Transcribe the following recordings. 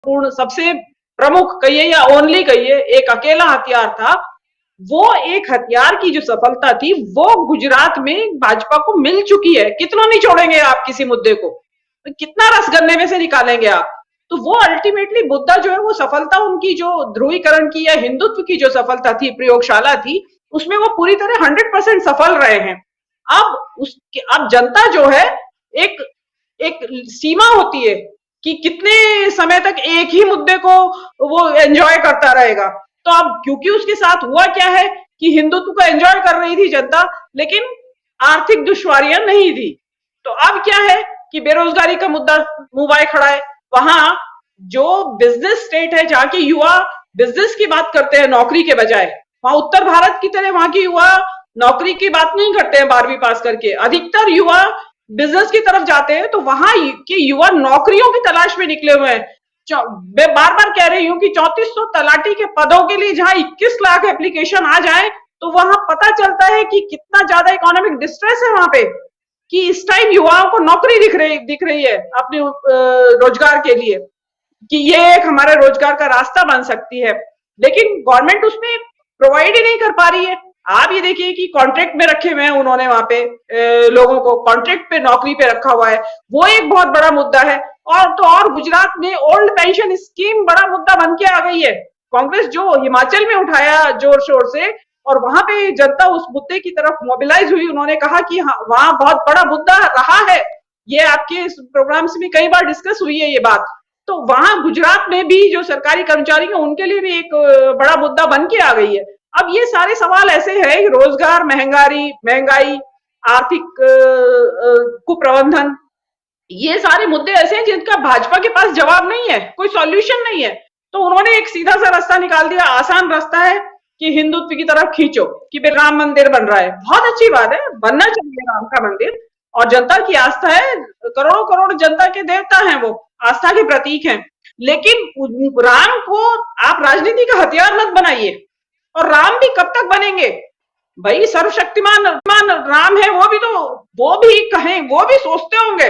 महत्वपूर्ण, सबसे प्रमुख कहिए या ओनली कहिए, एक अकेला हथियार था। वो एक हथियार की जो सफलता थी वो गुजरात में भाजपा को मिल चुकी है। कितना नहीं छोड़ेंगे आप किसी मुद्दे को, तो कितना रस गन्ने में से निकालेंगे आप। तो वो अल्टीमेटली मुद्दा जो है, वो सफलता उनकी जो ध्रुवीकरण की या हिंदुत्व की जो सफलता थी, प्रयोगशाला थी, उसमें वो पूरी तरह 100% सफल रहे हैं। अब जनता जो है, एक एक सीमा होती है कि कितने समय तक एक ही मुद्दे को वो एंजॉय करता रहेगा। तो अब क्योंकि उसके साथ हुआ क्या है कि हिंदुत्व को एंजॉय कर रही थी जनता, लेकिन आर्थिक दुश्वारियां नहीं थी। तो अब क्या है कि बेरोजगारी का मुद्दा मुंह बाय खड़ा है। वहां जो बिजनेस स्टेट है, जहां के युवा बिजनेस की बात करते हैं नौकरी के बजाय, वहां उत्तर भारत की तरह वहां के युवा नौकरी की बात नहीं करते हैं 12वीं पास करके। अधिकतर युवा बिजनेस की तरफ जाते हैं। तो वहां के युवा नौकरियों की तलाश में निकले हुए हैं। मैं बार बार कह रही हूं कि 3400 तलाटी के पदों के लिए जहां 21 लाख एप्लीकेशन आ जाए, तो वहां पता चलता है कि कितना ज्यादा इकोनॉमिक डिस्ट्रेस है वहां पे, कि इस टाइम युवाओं को नौकरी दिख रही है अपने रोजगार के लिए, कि ये एक हमारे रोजगार का रास्ता बन सकती है। लेकिन गवर्नमेंट उसमें प्रोवाइड ही नहीं कर पा रही है। आप ये देखिए कि कॉन्ट्रैक्ट में रखे हुए हैं उन्होंने, वहां पे लोगों को कॉन्ट्रैक्ट पे नौकरी पे रखा हुआ है। वो एक बहुत बड़ा मुद्दा है। और गुजरात में ओल्ड पेंशन स्कीम बड़ा मुद्दा बन के आ गई है। कांग्रेस जो हिमाचल में उठाया जोर शोर से, और वहां पे जनता उस मुद्दे की तरफ मोबिलाइज हुई। उन्होंने कहा कि हाँ, वहां बहुत बड़ा मुद्दा रहा है। ये आपके प्रोग्राम्स में कई बार डिस्कस हुई है ये बात। तो वहां गुजरात में भी जो सरकारी कर्मचारी हैं उनके लिए भी एक बड़ा मुद्दा बन के आ गई है। अब ये सारे सवाल ऐसे हैं, रोजगार, महंगाई, आर्थिक कुप्रबंधन, ये सारे मुद्दे ऐसे हैं जिनका भाजपा के पास जवाब नहीं है, कोई सॉल्यूशन नहीं है। तो उन्होंने एक सीधा सा रास्ता निकाल दिया, आसान रास्ता है कि हिंदुत्व की तरफ खींचो, कि राम मंदिर बन रहा है। बहुत अच्छी बात है, बनना चाहिए राम का मंदिर, और जनता की आस्था है, करोड़ों करोड़ जनता के देवता हैं, वो आस्था के प्रतीक हैं। लेकिन राम को आप राजनीति का हथियार मत बनाइए। और राम भी कब तक बनेंगे भाई? सर्वशक्तिमान राम है, वो भी कहें, वो भी सोचते होंगे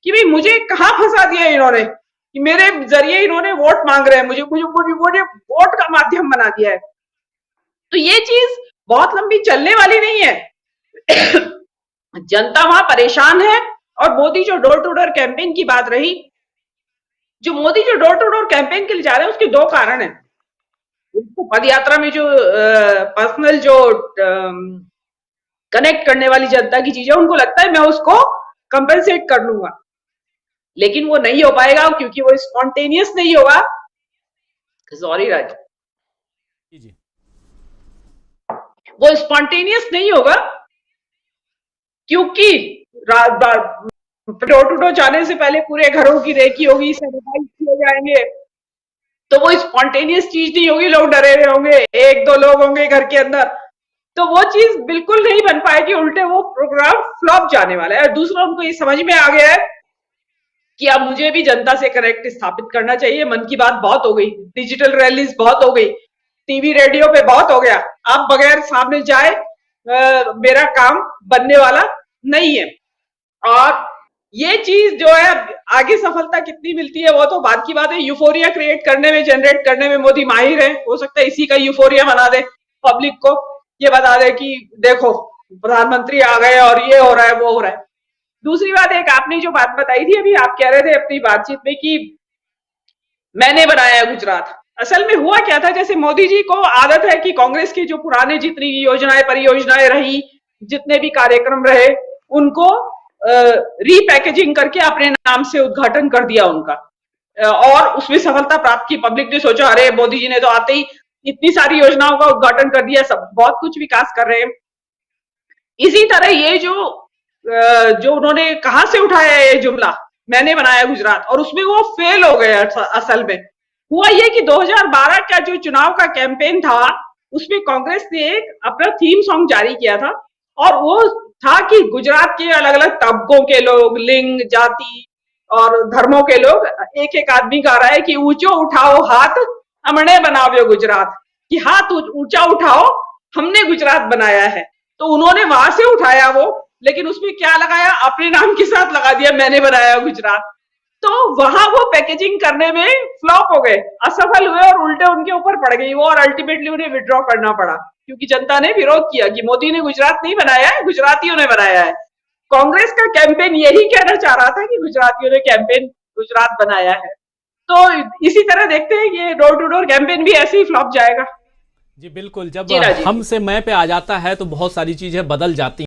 कि भाई मुझे कहां फंसा दिया इन्होंने, कि मेरे जरिए इन्होंने वोट मांग रहे हैं, मुझे वोट का माध्यम बना दिया है। तो ये चीज बहुत लंबी चलने वाली नहीं है। जनता वहां परेशान है। और मोदी जो डोर टू डोर कैंपेन की बात रही, मोदी जो डोर टू डोर कैंपेन के लिए जा रहे हैं, उसके दो कारण है। उनको पद यात्रा में जो पर्सनल जो कनेक्ट करने वाली जनता की चीज है, उनको लगता है मैं उसको कंपेंसेट कर लूंगा, लेकिन वो नहीं हो पाएगा, क्योंकि वो स्पॉन्टेनियस नहीं होगा। सॉरी राज, वो स्पॉन्टेनियस नहीं होगा, क्योंकि डोर टू डोर जाने से पहले पूरे घरों की रेकी होगी, सैनिटाइज किए जाएंगे। तो वो स्पॉन्टेनियस चीज नहीं होगी, लोग डरे हुए होंगे, एक दो लोग होंगे घर के अंदर, तो वो चीज बिल्कुल नहीं बन पाएगी। उल्टे वो प्रोग्राम फ्लॉप जाने वाला है। और दूसरा, उनको ये समझ में आ गया है कि अब मुझे भी जनता से कनेक्ट स्थापित करना चाहिए। मन की बात बहुत हो गई, डिजिटल रैलीज बहुत हो गई, टीवी रेडियो पे बहुत हो गया। अब बगैर सामने जाए मेरा काम बनने वाला नहीं है। और ये चीज जो है, आगे सफलता कितनी मिलती है वो तो बात की बात है। यूफोरिया क्रिएट करने में, जनरेट करने में मोदी माहिर है। हो सकता है इसी का यूफोरिया बना दे, पब्लिक को ये बता दे कि देखो प्रधानमंत्री आ गए और ये हो रहा है, वो हो रहा है। दूसरी बात, एक आपने जो बात बताई थी अभी, आप कह रहे थे अपनी बातचीत में कि मैंने बनाया गुजरात। असल में हुआ क्या था, जैसे मोदी जी को आदत है कि कांग्रेस की जो पुराने जितनी योजनाएं परियोजनाएं रही, जितने भी कार्यक्रम रहे, उनको रीपैकेजिंग करके अपने नाम से उद्घाटन कर दिया उनका, और उसमें सफलता प्राप्त की। पब्लिक ने सोचा अरे मोदी जी ने तो आते ही इतनी सारी योजनाओं का उद्घाटन कर दिया, सब बहुत कुछ विकास कर रहे हैं। इसी तरह ये जो उन्होंने कहां से उठाया ये जुमला, मैंने बनाया गुजरात, और उसमें वो फेल हो गए। असल में हुआ ये कि 2012 का जो चुनाव का कैंपेन था, उसमें कांग्रेस ने एक अपना थीम सॉन्ग जारी किया था, और वो था कि गुजरात के अलग अलग तबकों के लोग, लिंग, जाति और धर्मों के लोग, एक एक आदमी गा रहा है कि ऊंचो उठाओ हाथ, हमने बनाओ गुजरात, कि हाथ ऊंचा उठाओ, हमने गुजरात बनाया है। तो उन्होंने वहां से उठाया वो, लेकिन उसमें क्या लगाया, अपने नाम के साथ लगा दिया, मैंने बनाया गुजरात। तो वहां वो पैकेजिंग करने में फ्लॉप हो गए, असफल हुए और उल्टे उनके ऊपर पड़ गई वो, और अल्टीमेटली उन्हें विड्रॉ करना पड़ा क्योंकि जनता ने विरोध किया कि मोदी ने गुजरात नहीं बनाया है, गुजरातियों ने बनाया है। कांग्रेस का कैंपेन यही कहना चाह रहा था कि गुजरातियों ने कैंपेन गुजरात बनाया है। तो इसी तरह देखते हैं ये डोर टू डोर कैंपेन भी ऐसे ही फ्लॉप जाएगा। जी बिल्कुल, जब जी राजीव हम जी। से मैं पे आ जाता है तो बहुत सारी चीजें बदल जाती